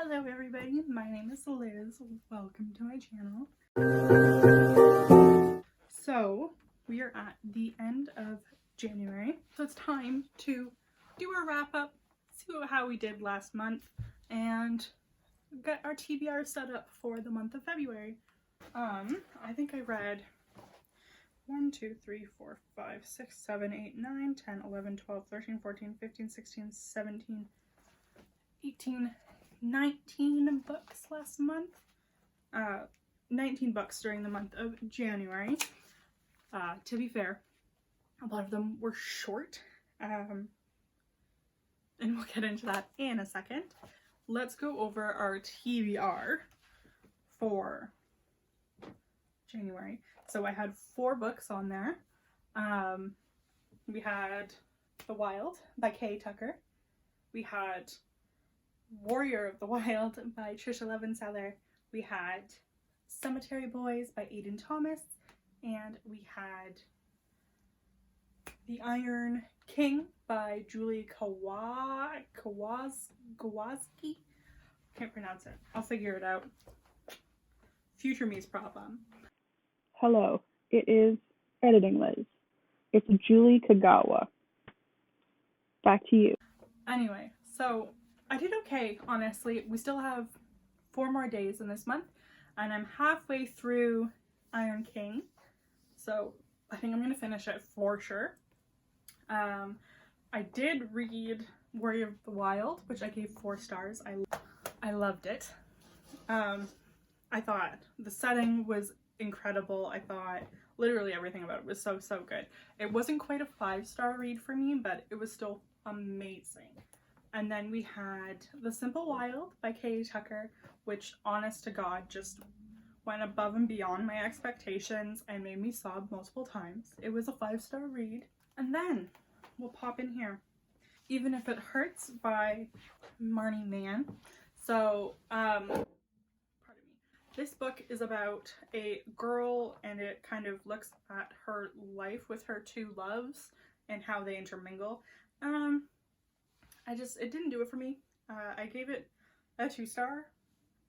Hello everybody, my name is Liz. Welcome to my channel. So we are at the end of January, so it's time to do a wrap up, see how we did last month, and get our TBR set up for the month of February. I think I read 1, 2, 3, 4, 5, 6, 7, 8, 9, 10, 11, 12, 13, 14, 15, 16, 17, 18, 19 books last month. 19 books during the month of January. To be fair, a lot of them were short. And we'll get into that in a second. Let's go over our TBR for January. So I had 4 books on there. We had The Wild by Kay Tucker. We had Warrior of the Wild by Tricia Levenseller. We had Cemetery Boys by Aidan Thomas. And we had The Iron King by Julie Kowalski. Can't pronounce it. I'll figure it out. Future me's problem. Hello, it is Editing Liz. It's Julie Kagawa. Back to you. Anyway, so I did okay, honestly. We still have 4 more days in this month, and I'm halfway through Iron King, so I think I'm going to finish it for sure. I did read Warrior of the Wild, which I gave 4 stars. I loved it. I thought the setting was incredible. I thought literally everything about it was so good. It wasn't quite a 5-star read for me, but it was still amazing. And then we had The Simple Wild by Kay Tucker, which honest to God just went above and beyond my expectations and made me sob multiple times. It was a 5-star read. And then we'll pop in here Even If It Hurts by Marnie Mann. So this book is about a girl, and it kind of looks at her life with her 2 loves and how they intermingle. It didn't do it for me. I gave it a 2-star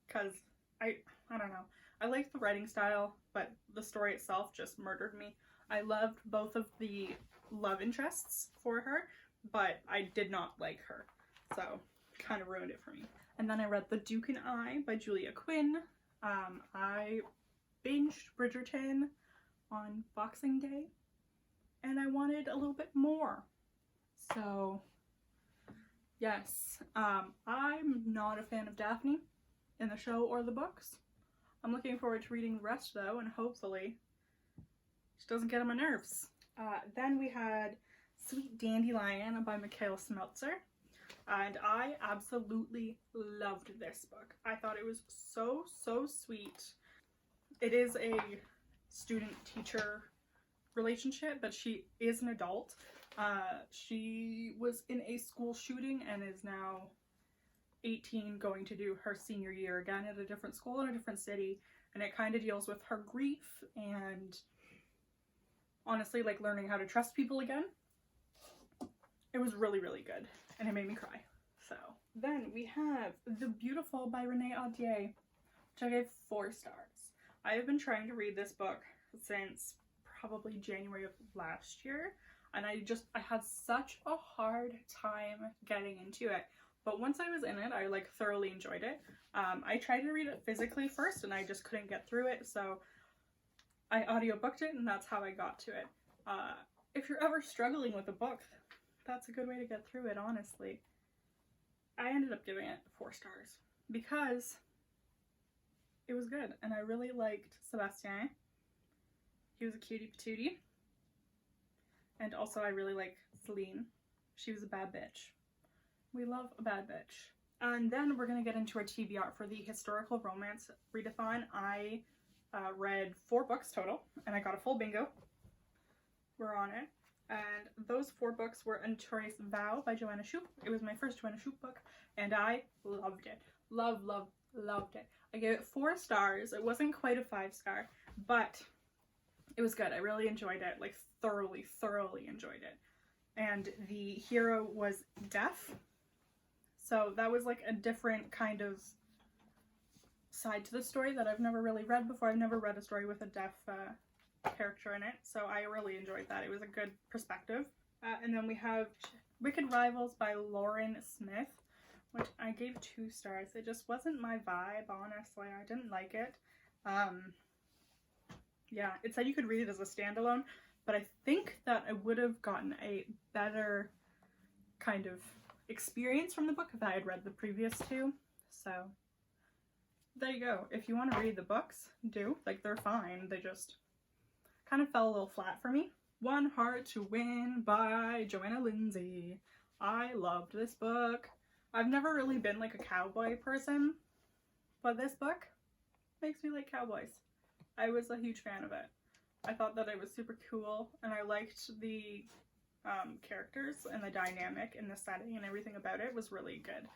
because I don't know. I liked the writing style, but the story itself just murdered me. I loved both of the love interests for her, but I did not like her. So kind of ruined it for me. And then I read The Duke and I by Julia Quinn. I binged Bridgerton on Boxing Day, and I wanted a little bit more. So, yes, I'm not a fan of Daphne in the show or the books. I'm looking forward to reading the rest though, and hopefully she doesn't get on my nerves. Then we had Sweet Dandelion by Mikhail Smeltzer. And I absolutely loved this book. I thought it was so sweet. It is a student-teacher relationship, but she is an adult. She was in a school shooting and is now 18, going to do her senior year again at a different school in a different city. And it kind of deals with her grief and honestly, like, learning how to trust people again. It was really good. And it made me cry. So then we have The Beautiful by Renee Ahdieh, which I gave 4 stars. I have been trying to read this book since probably January of last year, and I had such a hard time getting into it. But once I was in it, I like thoroughly enjoyed it. I tried to read it physically first, and I just couldn't get through it, so I audiobooked it, and that's how I got to it. If you're ever struggling with a book, that's a good way to get through it, honestly. I ended up giving it 4 stars because it was good, and I really liked Sebastian. He was a cutie patootie. And also I really like Celine. She was a bad bitch. We love a bad bitch. And then we're going to get into our TBR for the historical romance readathon. I read 4 books total, and I got a full bingo. We're on it. And those 4 books were A Notorious Vow by Joanna Shupe. It was my first Joanna Shupe book, and I loved it. Loved it. I gave it 4 stars. It wasn't quite a 5-star, but it was good. I really enjoyed it, like thoroughly enjoyed it. And the hero was deaf, So that was like a different kind of side to the story that I've never really read before. I've never read a story with a deaf character in it, so I really enjoyed that. It was a good perspective. And then we have Wicked Rivals by Lauren Smith, which I gave 2 stars. It just wasn't my vibe, honestly. I didn't like it. Yeah, it said you could read it as a standalone, but I think that I would have gotten a better kind of experience from the book if I had read the previous 2. So there you go. If you want to read the books, do. Like, they're fine. They just kind of fell a little flat for me. One Heart to Win by Joanna Lindsey. I loved this book. I've never really been like a cowboy person, but this book makes me like cowboys. I was a huge fan of it. I thought that it was super cool, and I liked the characters and the dynamic and the setting and everything about it was really good.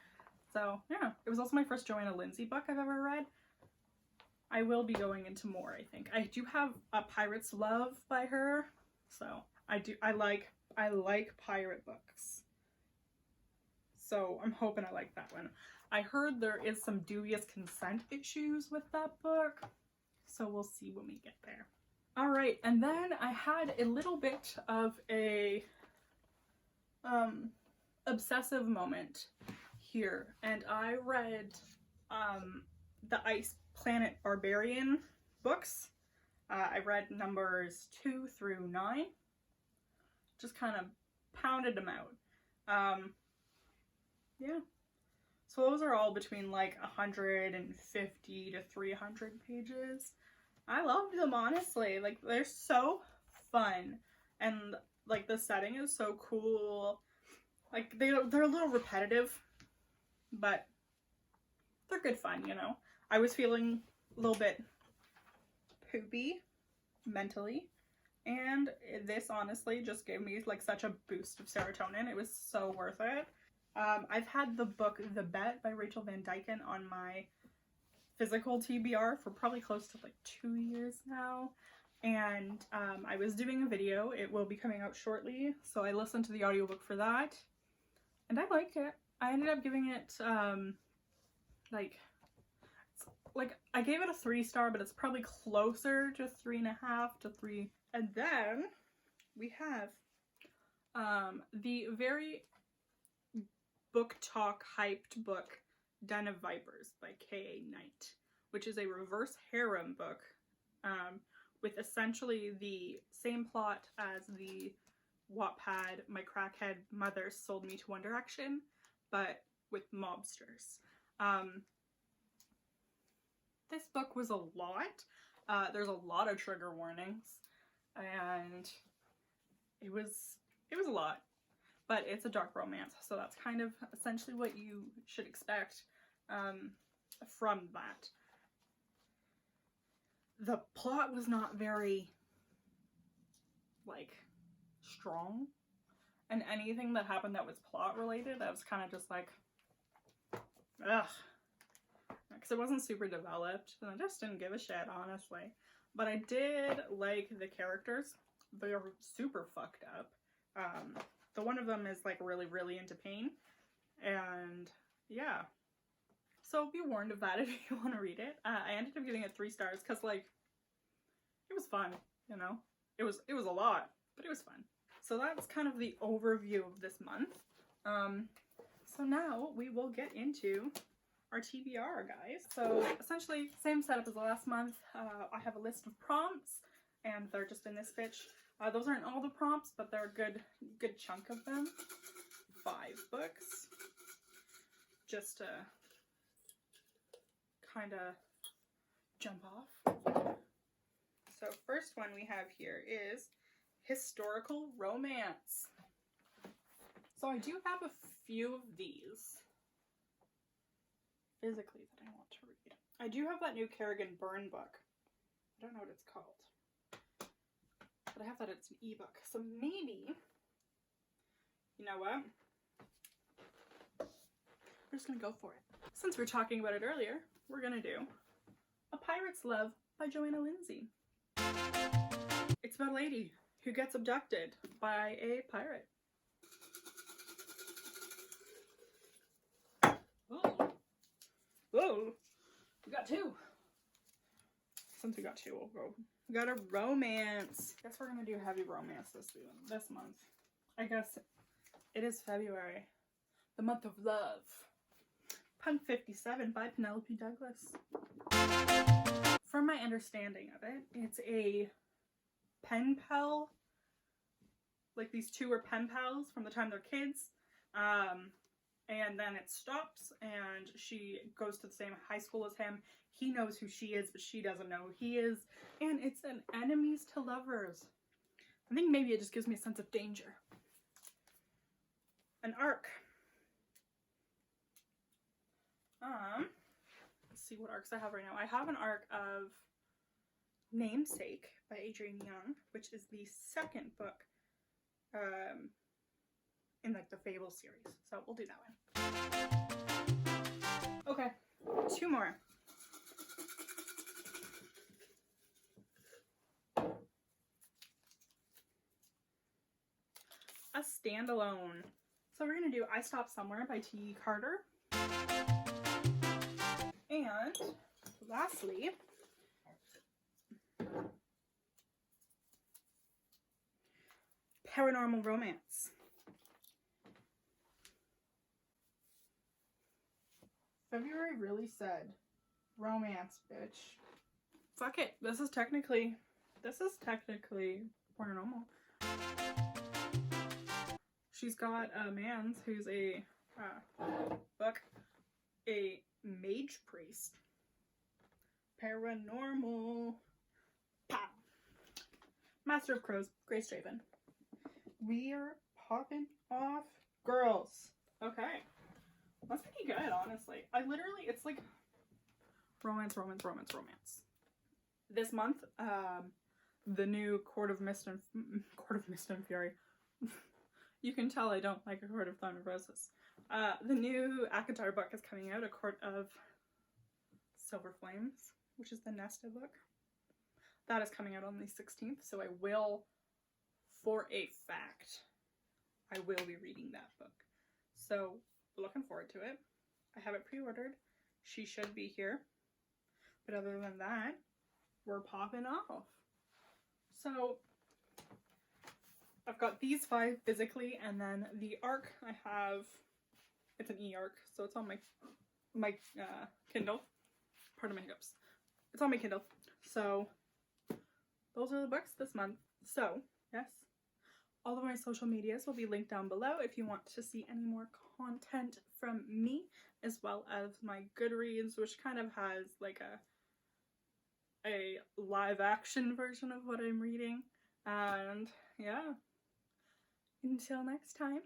So yeah, it was also my first Joanna Lindsey book I've ever read. I will be going into more, I think. I do have a Pirate's Love by her, so I like pirate books. So I'm hoping I like that one. I heard there is some dubious consent issues with that book, so we'll see when we get there. All right, and then I had a little bit of a obsessive moment here, and I read the Ice Planet Barbarian books. I read numbers 2 through 9. Just kind of pounded them out. Yeah. So those are all between like 150 to 300 pages. I loved them, honestly. Like, they're so fun, and like the setting is so cool. Like, they're a little repetitive, but they're good fun, you know. I was feeling a little bit poopy mentally, and this honestly just gave me like such a boost of serotonin. It was so worth it. I've had the book The Bet by Rachel Van Dyken on my physical TBR for probably close to like 2 years now, and I was doing a video. It will be coming out shortly, so I listened to the audiobook for that, and I liked it. I ended up giving it like I gave it a 3-star, but it's probably closer to 3.5 to 3. And then we have the very book talk hyped book Den of Vipers by K.A. Knight, which is a reverse harem book with essentially the same plot as the Wattpad My Crackhead Mother Sold Me to One Direction, but with mobsters. This book was a lot. There's a lot of trigger warnings, and it was a lot. But it's a dark romance, so that's kind of essentially what you should expect from that. The plot was not very, like, strong, and anything that happened that was plot related, I was kind of just like, ugh. Because it wasn't super developed, and I just didn't give a shit, honestly. But I did like the characters. They're super fucked up. The one of them is like really, really into pain. And yeah. So be warned of that if you want to read it. I ended up giving it 3 stars because, like, it was fun, you know? It was a lot, but it was fun. So that's kind of the overview of this month. So now we will get into our TBR, guys. So essentially, same setup as the last month. I have a list of prompts, and they're just in this bitch. Those aren't all the prompts, but they're a good chunk of them. 5 books. Just to kind of jump off. So first one we have here is historical romance. So I do have a few of these physically that I want to read. I do have that new Kerrigan Byrne book. I don't know what it's called. But I have that it's an ebook. So maybe, you know what? We're just going to go for it. Since we were talking about it earlier, we're going to do A Pirate's Love by Joanna Lindsey. It's about a lady who gets abducted by a pirate. Whoa, we got two. Since we got two, we'll go. We got a romance. Guess we're gonna do heavy romance this month. I guess it is February, the month of love. Punk 57 by Penelope Douglas. From my understanding of it, it's a pen pal. Like these two are pen pals from the time they're kids. And then it stops and she goes to the same high school as him. He knows who she is, but she doesn't know who he is. And it's an enemies to lovers. I think maybe it just gives me a sense of danger. An arc. Let's see what arcs I have right now. I have an arc of Namesake by Adrienne Young, which is the second book in like the Fable series. So we'll do that one. Okay, two more. A standalone. So we're gonna do I Stop Somewhere by T. Carter. And lastly, Paranormal Romance. February really said romance, bitch. Fuck it. This is technically paranormal. She's got a man who's a mage priest. Paranormal. Pow. Master of Crows, Grace Draven. We're popping off girls. Okay. That's pretty good, honestly. It's like romance. This month, the new Court of Mist and Fury. You can tell I don't like A Court of Thorn and Roses. The new ACOTAR book is coming out, A Court of Silver Flames, which is the Nesta book. That is coming out on the 16th, so I will, for a fact, I will be reading that book. So, looking forward to it. I have it pre-ordered. She should be here. But other than that, we're popping off. So, I've got these 5 physically, and then the ARC I have, it's an e-ARC, so it's on my Kindle. Pardon my hiccups. It's on my Kindle. So, those are the books this month. So, yes, all of my social medias will be linked down below if you want to see any more content from me, as well as my Goodreads, which kind of has like a live action version of what I'm reading. And yeah, until next time.